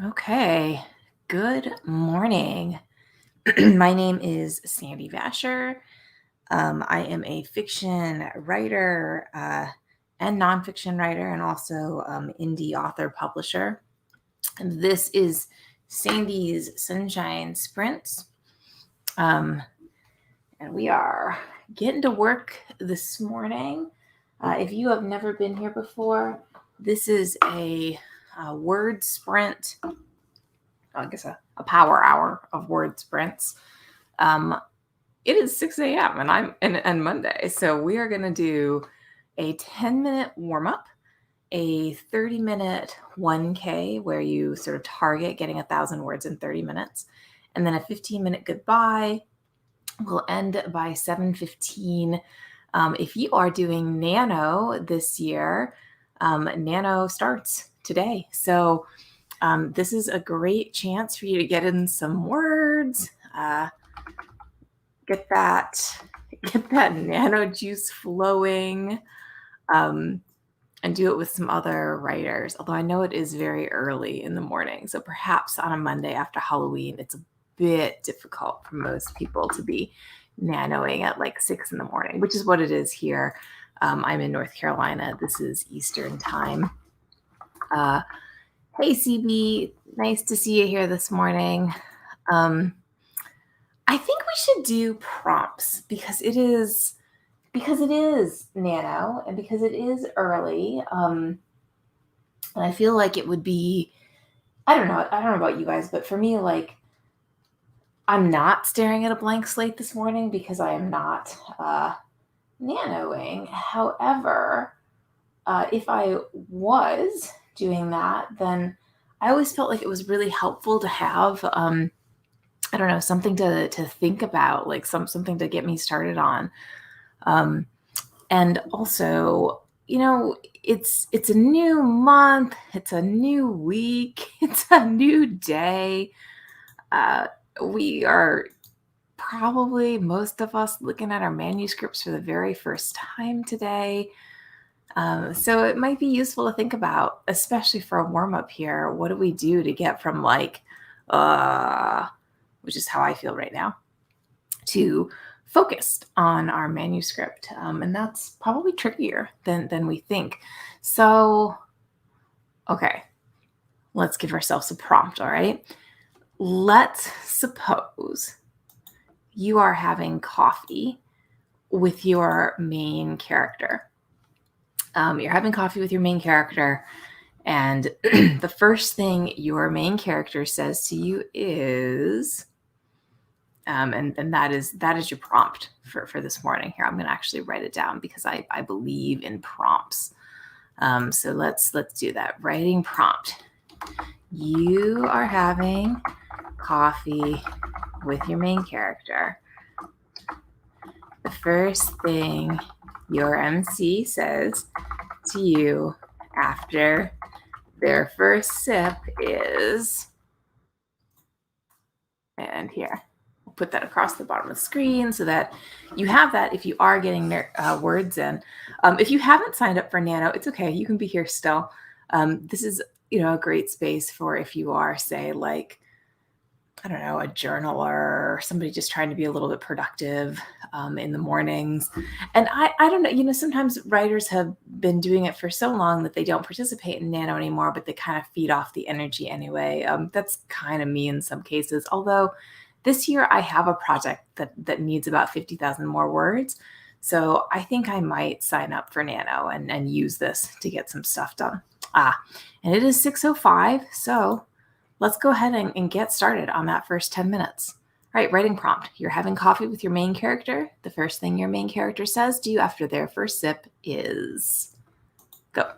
Okay, good morning. My name is Sandy Vasher. I am a fiction writer and nonfiction writer, and also indie author publisher. And this is Sandy's Sunshine Sprints. Um, and we are getting to work this morning. If you have never been here before, this is a word sprint, I guess a power hour of word sprints. Um, it is 6 a.m. and and Monday. So we are gonna do a 10-minute warm-up, a 30-minute 1K where you sort of target getting 1,000 words in 30 minutes, and then a 15-minute goodbye. We'll end by 7:15. If you are doing Nano this year, Nano starts today. So this is a great chance for you to get in some words, get that nano juice flowing, um, and do it with some other writers. Although I know it is very early in the morning, so perhaps on a Monday after Halloween, it's a bit difficult for most people to be nanoing at like 6 in the morning, which is what it is here. I'm in North Carolina. This is Eastern time. Uh, Hey, CB, nice to see you here this morning. Um, I think we should do prompts because it is nano and because it is early. And I feel like it would be, I don't know about you guys, but for me, like I'm not staring at a blank slate this morning because I am not nanoing. However, if I was doing that, then I always felt like it was really helpful to have I don't know, something to think about, like something to get me started on. Um, and also, it's a new month, it's a new week, it's a new day. Uh, we are probably most of us looking at our manuscripts for the very first time today. So it might be useful to think about, especially for a warm up here. What do we do to get from like, uh, which is how I feel right now, to focused on our manuscript. And that's probably trickier than we think. So, okay, let's give ourselves a prompt, all right? Let's suppose you are having coffee with your main character. You're having coffee with your main character, and the first thing your main character says to you is, and that is your prompt for this morning. Here, I'm going to actually write it down because I believe in prompts. So let's do that. Writing prompt. You are having coffee with your main character. The first thing your MC says to you after their first sip is, and here, we'll put that across the bottom of the screen so that you have that if you are getting words in. If you haven't signed up for Nano, it's okay. You can be here still. This is, a great space for if you are, say, like, I don't know, a journaler or somebody just trying to be a little bit productive in the mornings. And I don't know, sometimes writers have been doing it for so long that they don't participate in Nano anymore, but they kind of feed off the energy anyway. That's kind of me in some cases. Although this year I have a project that needs about 50,000 more words. So I think I might sign up for Nano and use this to get some stuff done. And it is 6:05, so let's go ahead and get started on that first 10 minutes. All right, writing prompt. You're having coffee with your main character. The first thing your main character says to you after their first sip is, go.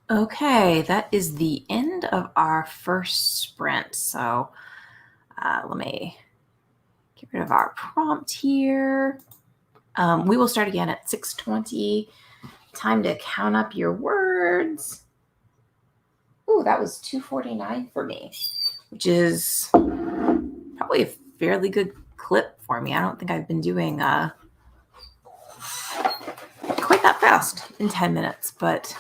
Okay, that is the end of our first sprint. So let me get rid of our prompt here. We will start again at 6:20. Time to count up your words. Ooh, that was 249 for me, which is probably a fairly good clip for me. I don't think I've been doing quite that fast in 10 minutes, but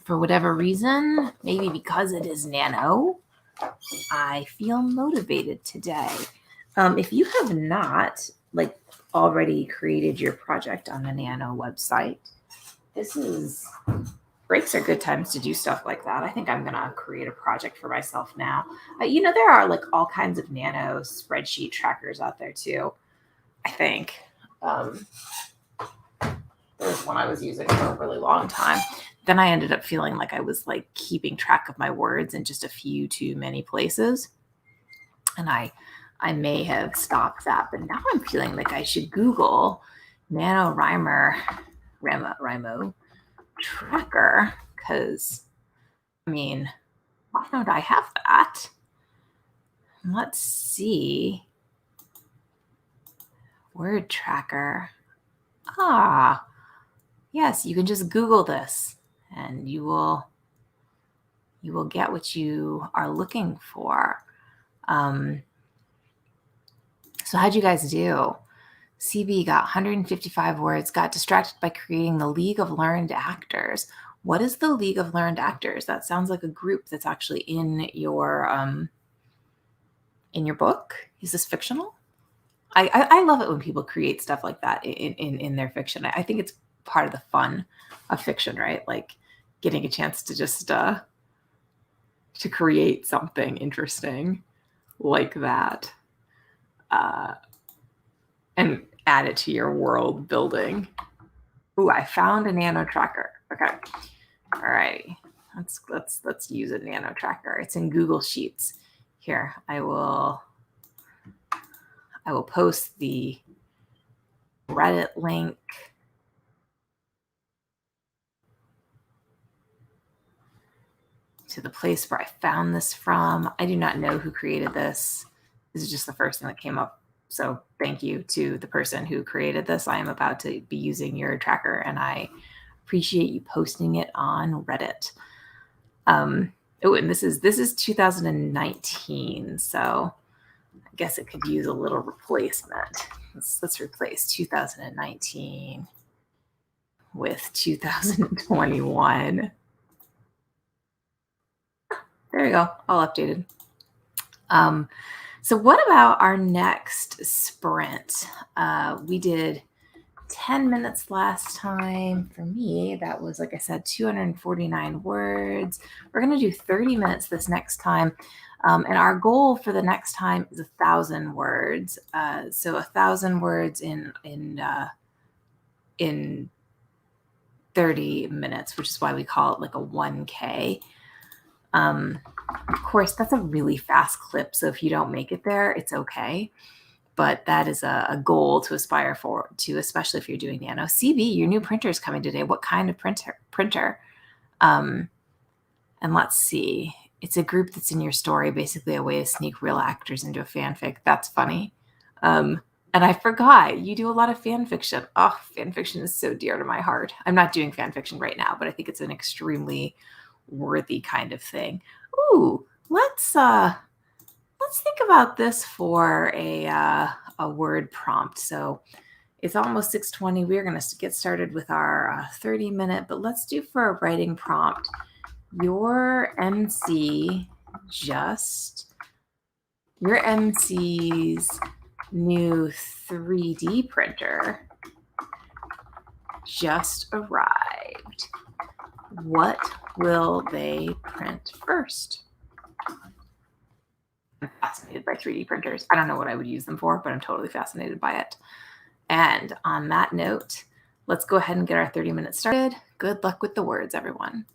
for whatever reason, maybe because it is nano, I feel motivated today. If you have not already created your project on the nano website, breaks are good times to do stuff like that. I think I'm gonna create a project for myself now. There are all kinds of nano spreadsheet trackers out there too. I think there's one I was using for a really long time. Then I ended up feeling like I was keeping track of my words in just a few too many places, and I may have stopped that. But now I'm feeling like I should Google NaNoWriMo tracker, because why don't I have that? Let's see. Word tracker. Yes, you can just Google this and you will get what you are looking for. So how'd you guys do? CB got 155 words, got distracted by creating the League of Learned Actors. What is the League of Learned Actors? That sounds like a group that's actually in your book. Is this fictional? I love it when people create stuff like that in their fiction. I think it's part of the fun of fiction, right? Like getting a chance to just to create something interesting like that and add it to your world building. Ooh, I found a nano tracker. Okay. All right. Let's use a nano tracker. It's in Google Sheets. Here, I will post the Reddit link. To the place where I found this from. I do not know who created this. This is just the first thing that came up. So thank you to the person who created this. I am about to be using your tracker, and I appreciate you posting it on Reddit. And this is 2019, so I guess it could use a little replacement. Let's replace 2019 with 2021. There you go, all updated. So what about our next sprint? We did 10 minutes last time. For me, that was, like I said, 249 words. We're going to do 30 minutes this next time. And our goal for the next time is 1,000 words. So 1,000 words in 30 minutes, which is why we call it like a 1K. Of course, that's a really fast clip. So if you don't make it there, it's okay. But that is a goal to aspire to, especially if you're doing nano. CB, your new printer is coming today. What kind of printer? And let's see. It's a group that's in your story, basically a way to sneak real actors into a fanfic. That's funny. And I forgot, you do a lot of fan fiction. Oh, fan fiction is so dear to my heart. I'm not doing fan fiction right now, but I think it's an extremely worthy kind of thing. Ooh, let's think about this for a word prompt. So it's almost 6:20. We're going to get started with our 30-minute, but let's do for a writing prompt. Your MC's new 3D printer just arrived. What will they print first? I'm fascinated by 3D printers. I don't know what I would use them for, but I'm totally fascinated by it. And on that note, let's go ahead and get our 30 minutes started. Good luck with the words, everyone.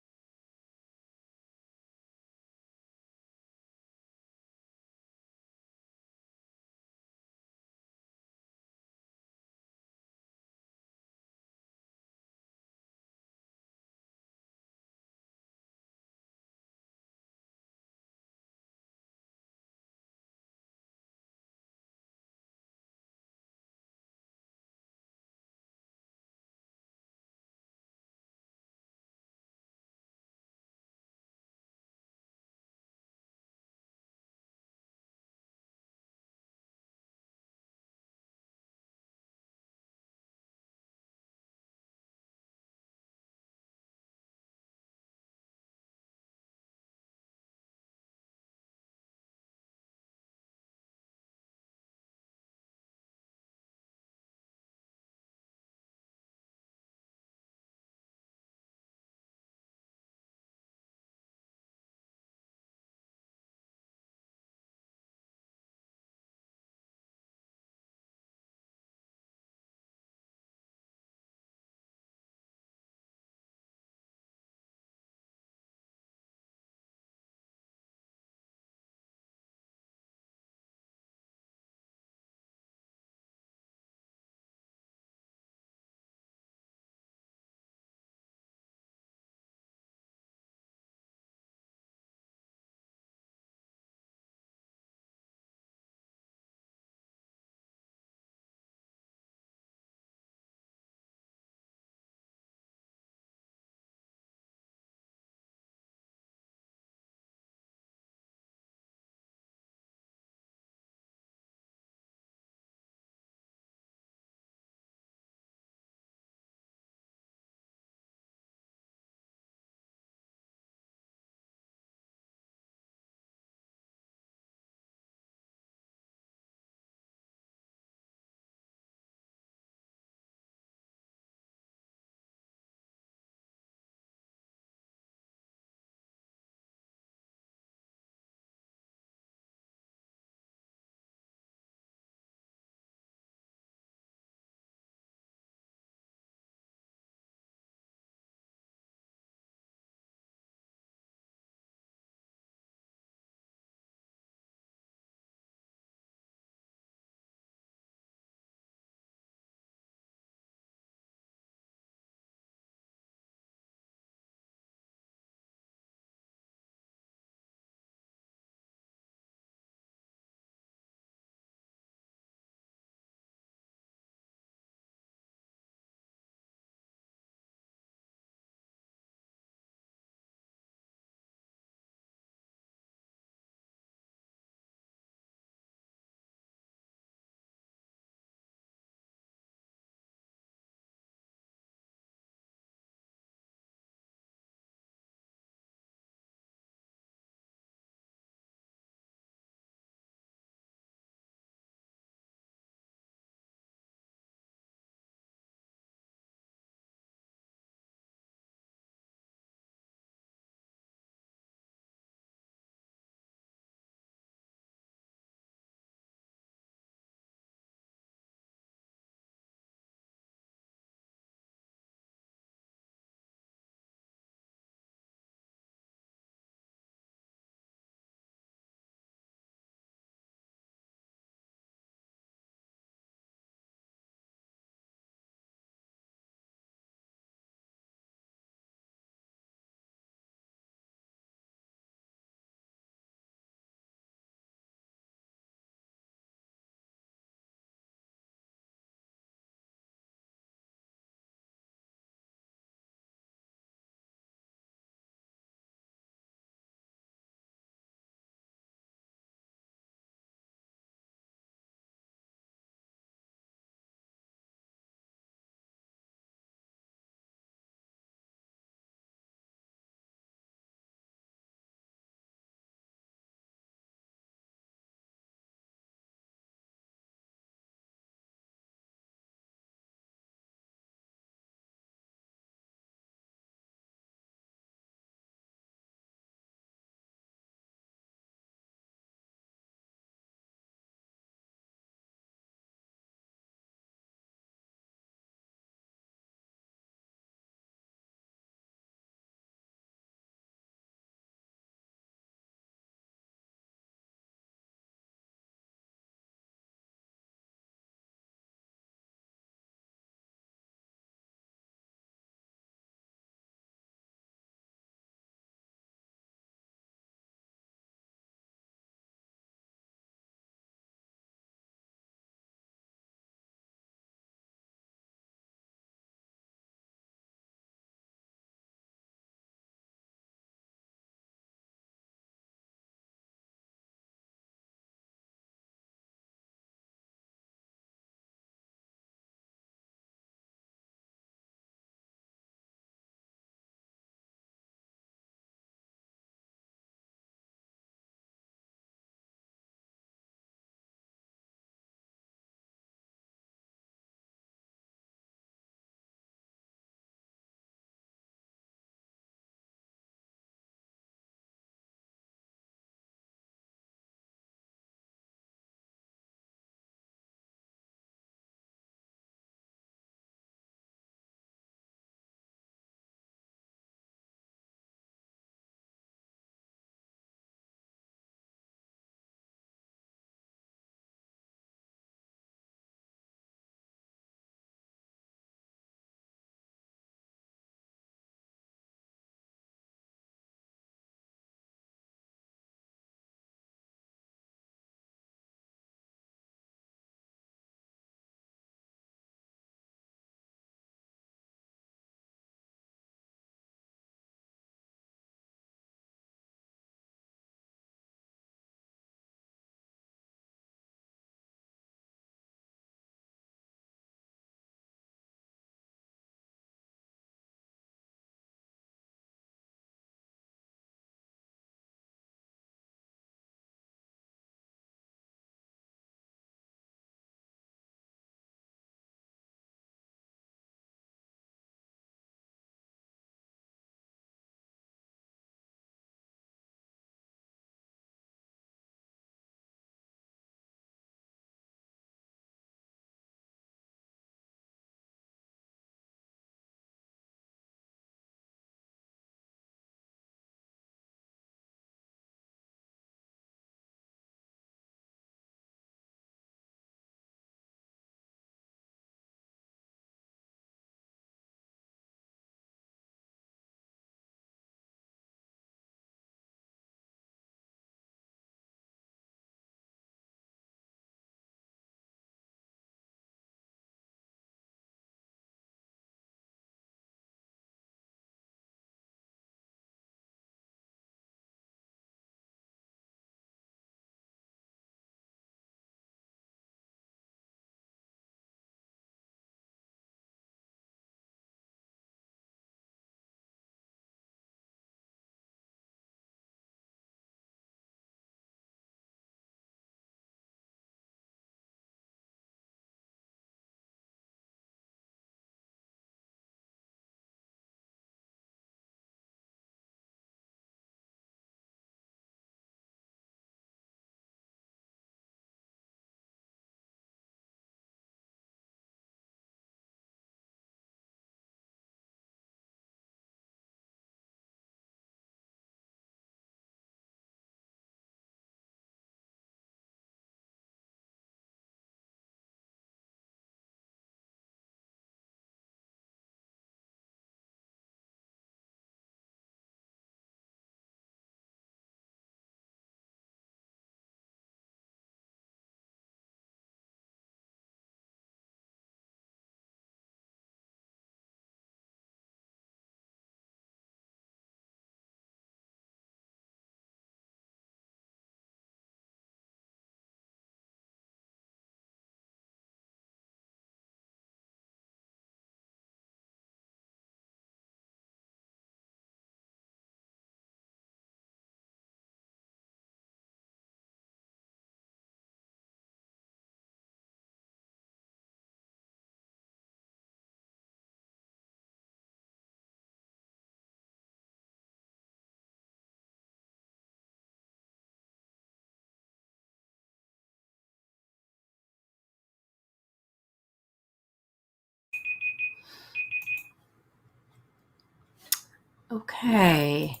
Okay.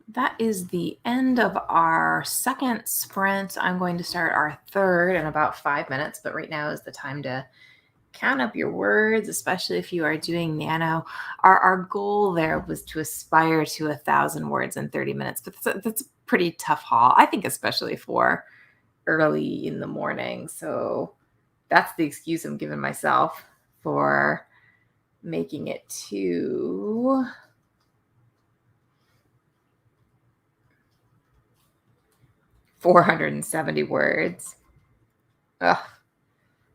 That is the end of our second sprint. I'm going to start our third in about 5 minutes, but right now is the time to count up your words, especially if you are doing nano. Our goal there was to aspire to 1,000 words in 30 minutes, but that's a pretty tough haul, I think, especially for early in the morning. So that's the excuse I'm giving myself for making it to 470 words. Ugh,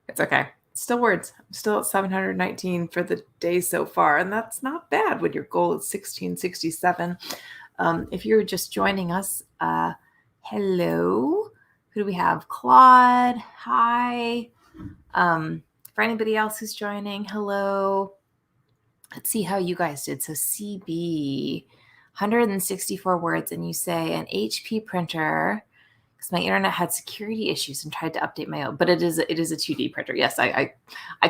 it's okay. Still words. I'm still at 719 for the day so far, and that's not bad when your goal is 1667. If you're just joining us, hello. Who do we have? Claude. Hi. For anybody else who's joining, hello. Let's see how you guys did. So CB, 164 words, and you say an HP printer, because my internet had security issues and tried to update my own, but it is a 2D printer. Yes, I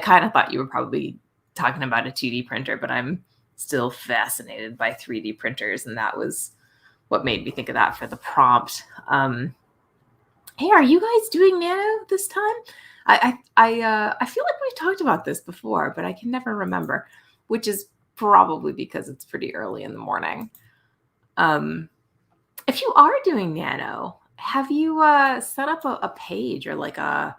kind of thought you were probably talking about a 2D printer, but I'm still fascinated by 3D printers, and that was what made me think of that for the prompt. Hey, are you guys doing nano this time? I feel like we've talked about this before, but I can never remember, which is probably because it's pretty early in the morning. If you are doing nano, have you set up a page or like a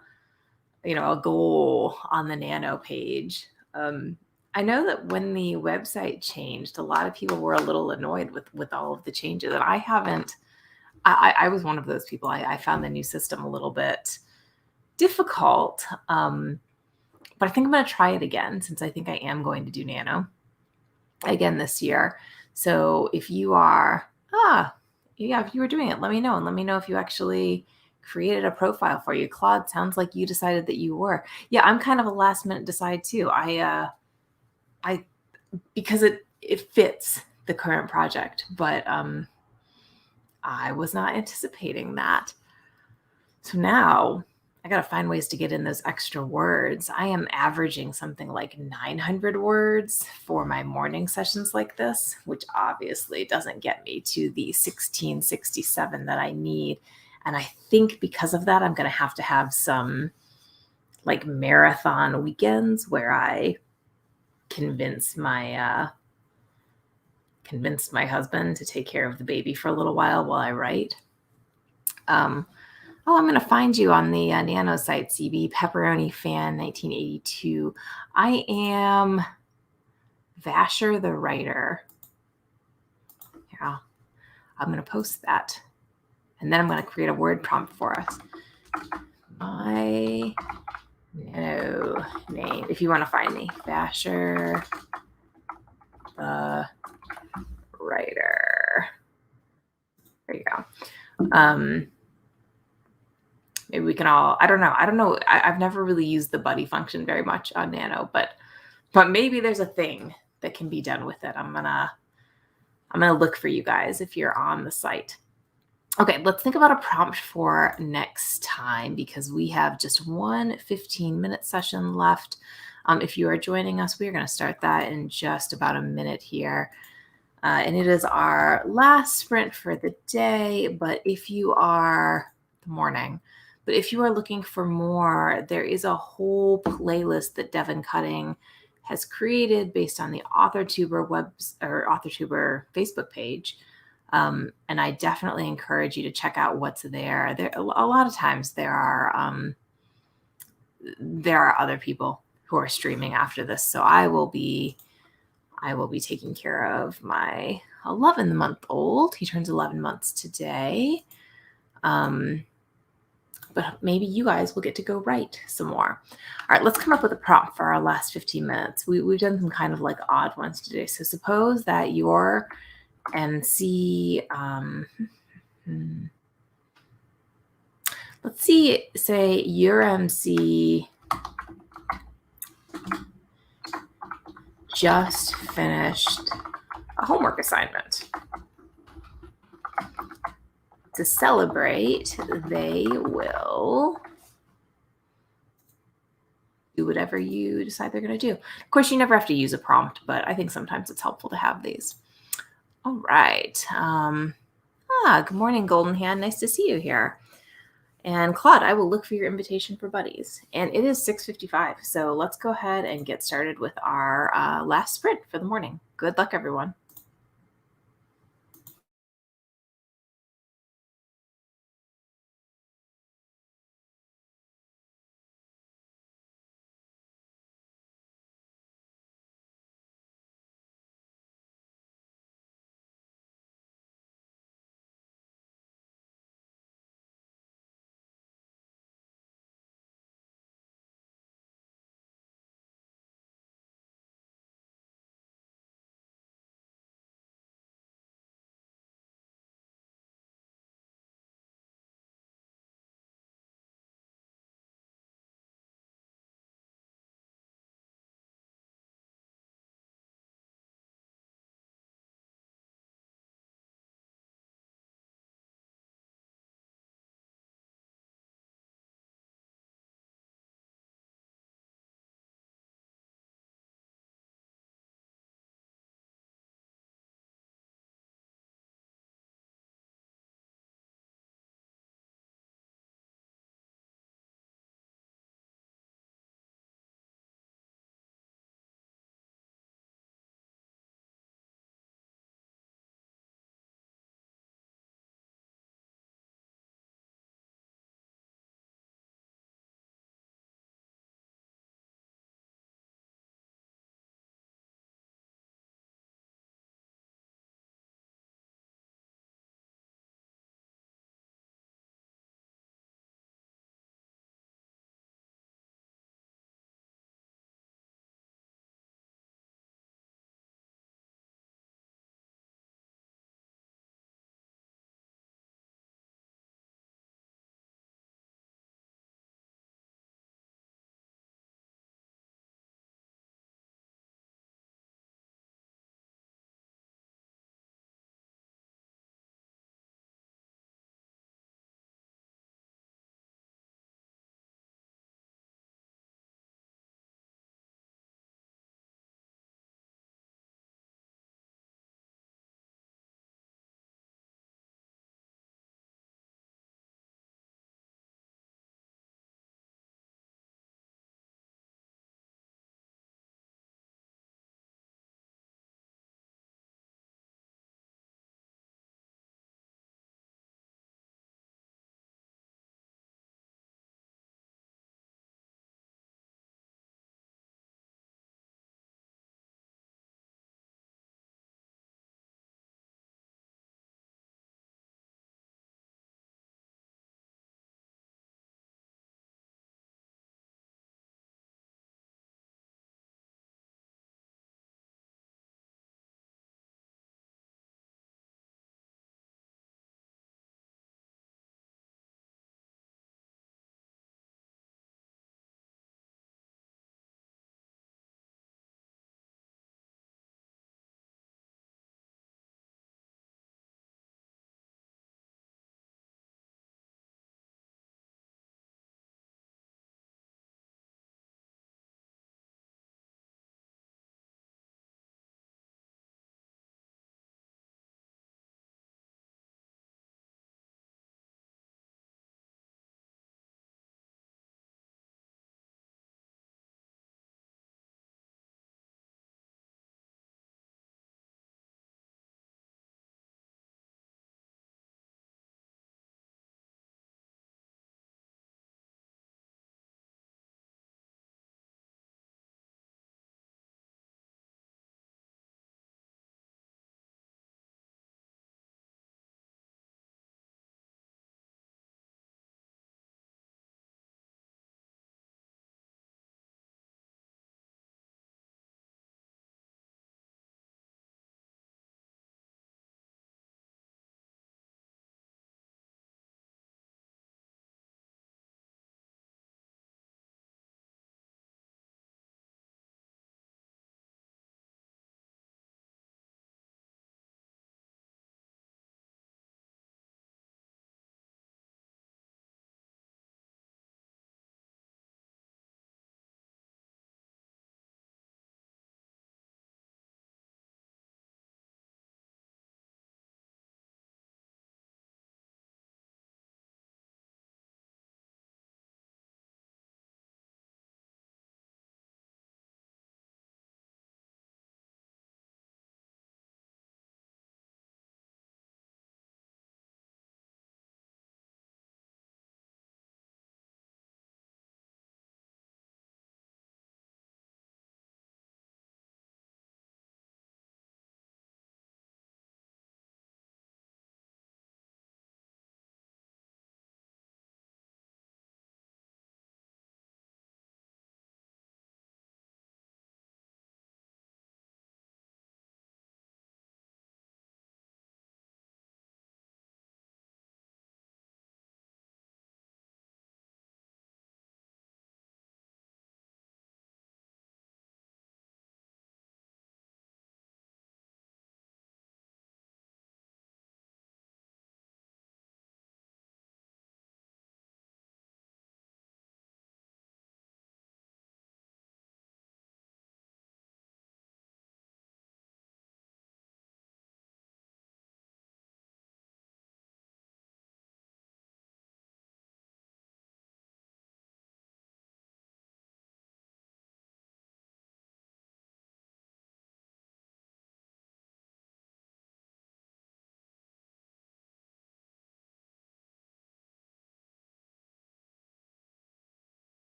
goal on the nano page? I know that when the website changed, a lot of people were a little annoyed with all of the changes, and I haven't. I was one of those people. I found the new system a little bit difficult, but I think I'm going to try it again, since I think I am going to do nano again this year. So if you are, if you were doing it, let me know, and let me know if you actually created a profile for you. Claude, sounds like you decided that you were. Yeah, I'm kind of a last minute decide too. I because it fits the current project, but I was not anticipating that. So now I got to find ways to get in those extra words. I am averaging something like 900 words for my morning sessions like this, which obviously doesn't get me to the 1667 that I need. And I think because of that, I'm going to have some like marathon weekends where I convince my husband to take care of the baby for a little while I write. I'm going to find you on the nano site, CB, Pepperoni Fan 1982. I am Vasher the writer. Yeah, I'm going to post that. And then I'm going to create a word prompt for us. My nano name, if you want to find me, Vasher the writer. There you go. Maybe we can all, I don't know. I've never really used the buddy function very much on nano, but maybe there's a thing that can be done with it. I'm gonna look for you guys if you're on the site. Okay, let's think about a prompt for next time, because we have just one 15-minute session left. If you are joining us, we are going to start that in just about a minute here. And it is our last sprint for the day, but if you are looking for more, there is a whole playlist that Devin Cutting has created based on the AuthorTuber AuthorTuber Facebook page. And I definitely encourage you to check out what's there. A lot of times there are other people who are streaming after this. So I will be taking care of my 11-month-old. He turns 11 months today. But maybe you guys will get to go write some more. All right, let's come up with a prompt for our last 15 minutes. We've done some kind of like odd ones today. So suppose that your MC, let's see, say your MC just finished a homework assignment. To celebrate, they will do whatever you decide they're going to do. Of course, you never have to use a prompt, but I think sometimes it's helpful to have these. All right. Good morning, Golden Hand. Nice to see you here. And Claude, I will look for your invitation for buddies. And it is 6:55, so let's go ahead and get started with our last sprint for the morning. Good luck, everyone.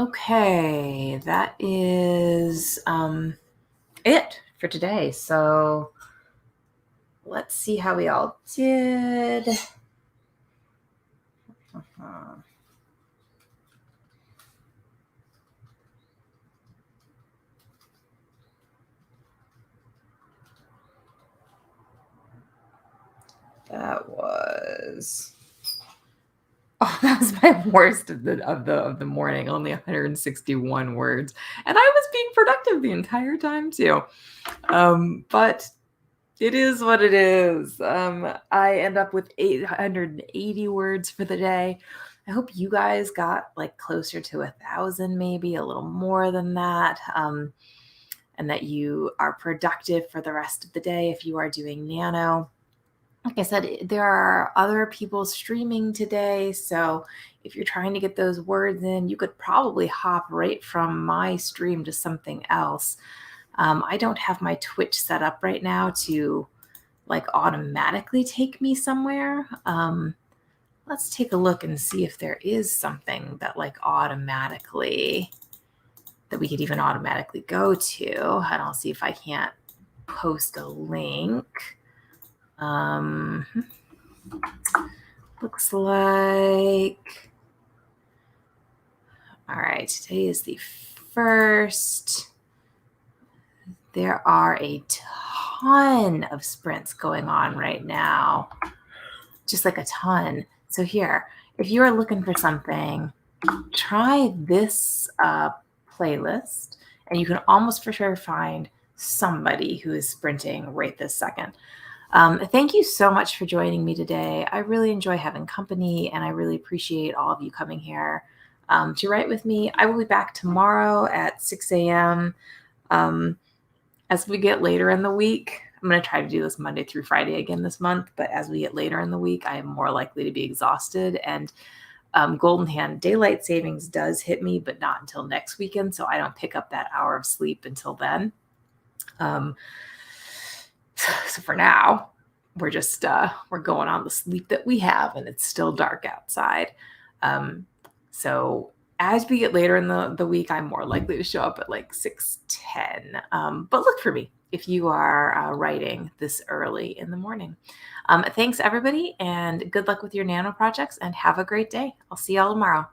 Okay, that is it for today. So let's see how we all did. That was that was my worst of the morning. Only 161 words, and I was being productive the entire time too. But it is what it is. I end up with 880 words for the day. I hope you guys got like closer to 1,000, maybe a little more than that. And that you are productive for the rest of the day if you are doing nano. Like I said, there are other people streaming today. So if you're trying to get those words in, you could probably hop right from my stream to something else. I don't have my Twitch set up right now to like automatically take me somewhere. Let's take a look and see if there is something that like automatically that we could even automatically go to. And I'll see if I can't post a link. Looks like, all right, today is the 1st. There are a ton of sprints going on right now, just like a ton. So here, if you are looking for something, try this playlist, and you can almost for sure find somebody who is sprinting right this second. Thank you so much for joining me today. I really enjoy having company, and I really appreciate all of you coming here to write with me. I will be back tomorrow at 6 a.m. As we get later in the week, I'm going to try to do this Monday through Friday again this month, but as we get later in the week, I am more likely to be exhausted. And Golden Hand daylight savings does hit me, but not until next weekend, so I don't pick up that hour of sleep until then. So for now, we're just we're going on the sleep that we have, and it's still dark outside. So as we get later in the week, I'm more likely to show up at like 6:10. But look for me if you are writing this early in the morning. Thanks, everybody, and good luck with your nano projects, and have a great day. I'll see y'all tomorrow.